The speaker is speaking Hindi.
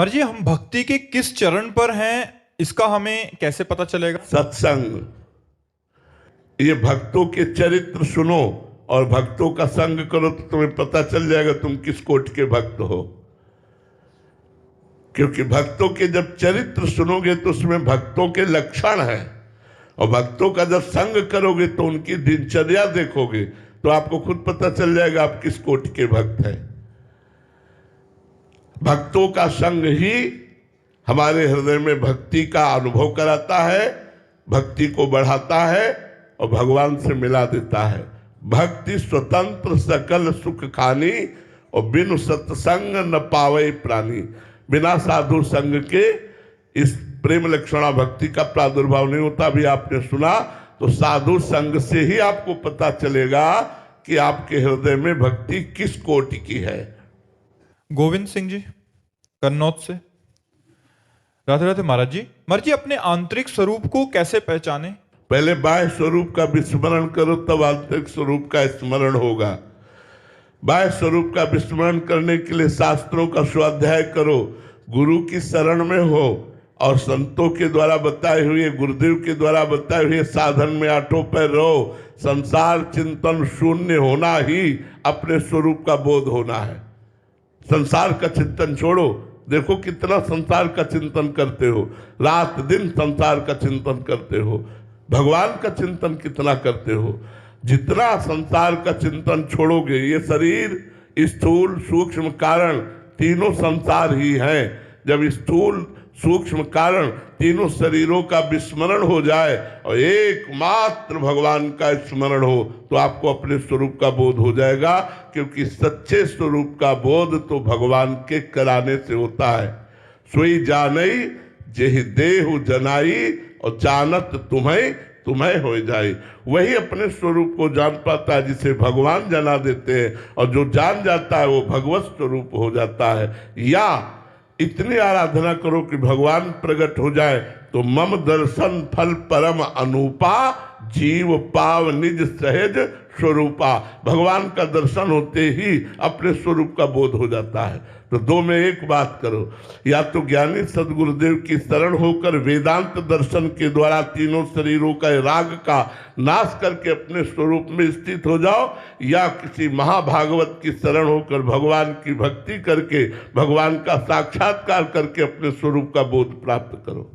मर्जी हम भक्ति के किस चरण पर हैं, इसका हमें कैसे पता चलेगा? सत्संग, ये भक्तों के चरित्र सुनो और भक्तों का संग करो तो तुम्हें पता चल जाएगा तुम किस कोट के भक्त हो। क्योंकि भक्तों के जब चरित्र सुनोगे तो उसमें भक्तों के लक्षण है, और भक्तों का जब संग करोगे तो उनकी दिनचर्या देखोगे तो आपको खुद पता चल जाएगा आप किस कोट के भक्त हैं। भक्तों का संग ही हमारे हृदय में भक्ति का अनुभव कराता है, भक्ति को बढ़ाता है और भगवान से मिला देता है। भक्ति स्वतंत्र सकल सुख खानी और बिनु सत्संग न पावे प्राणी। बिना साधु संग के इस प्रेम लक्षणा भक्ति का प्रादुर्भाव नहीं होता। भी आपने सुना तो साधु संग से ही आपको पता चलेगा कि आपके हृदय में भक्ति किस कोटि की है। गोविंद सिंह जी कन्नौज से। राधे राधे महाराज जी। महाराज जी, अपने आंतरिक स्वरूप को कैसे पहचाने? पहले बाह्य स्वरूप का विस्मरण करो तब आंतरिक स्वरूप का स्मरण होगा। बाह्य स्वरूप का विस्मरण करने के लिए शास्त्रों का स्वाध्याय करो, गुरु की शरण में हो और संतों के द्वारा बताए हुए, गुरुदेव के द्वारा बताए हुए साधन में आठों पैर रहो। संसार चिंतन शून्य होना ही अपने स्वरूप का बोध होना है। संसार का चिंतन छोड़ो। देखो कितना संसार का चिंतन करते हो, रात दिन संसार का चिंतन करते हो। भगवान का चिंतन कितना करते हो? जितना संसार का चिंतन छोड़ोगे, ये शरीर, स्थूल, सूक्ष्म कारण तीनों संसार ही हैं। जब स्थूल, सूक्ष्म कारण तीनों शरीरों का विस्मरण हो जाए और एकमात्र भगवान का स्मरण हो तो आपको अपने स्वरूप का बोध हो जाएगा। क्योंकि सच्चे स्वरूप का बोध तो भगवान के कराने से होता है। सोई जानई जेहि देहु जनाई और जानत तुम्हें तुम्हें हो जाए। वही अपने स्वरूप को जान पाता है जिसे भगवान जना देते हैं, और जो जान जाता है वो भगवत स्वरूप हो जाता है। या इतनी आराधना करो कि भगवान प्रकट हो जाए तो मम दर्शन फल परम अनूपा जीव पाव निज सहज स्वरूपा। भगवान का दर्शन होते ही अपने स्वरूप का बोध हो जाता है। तो दो में एक बात करो, या तो ज्ञानी सदगुरुदेव की शरण होकर वेदांत दर्शन के द्वारा तीनों शरीरों का राग का नाश करके अपने स्वरूप में स्थित हो जाओ, या किसी महाभागवत की शरण होकर भगवान की भक्ति करके भगवान का साक्षात्कार करके अपने स्वरूप का बोध प्राप्त करो।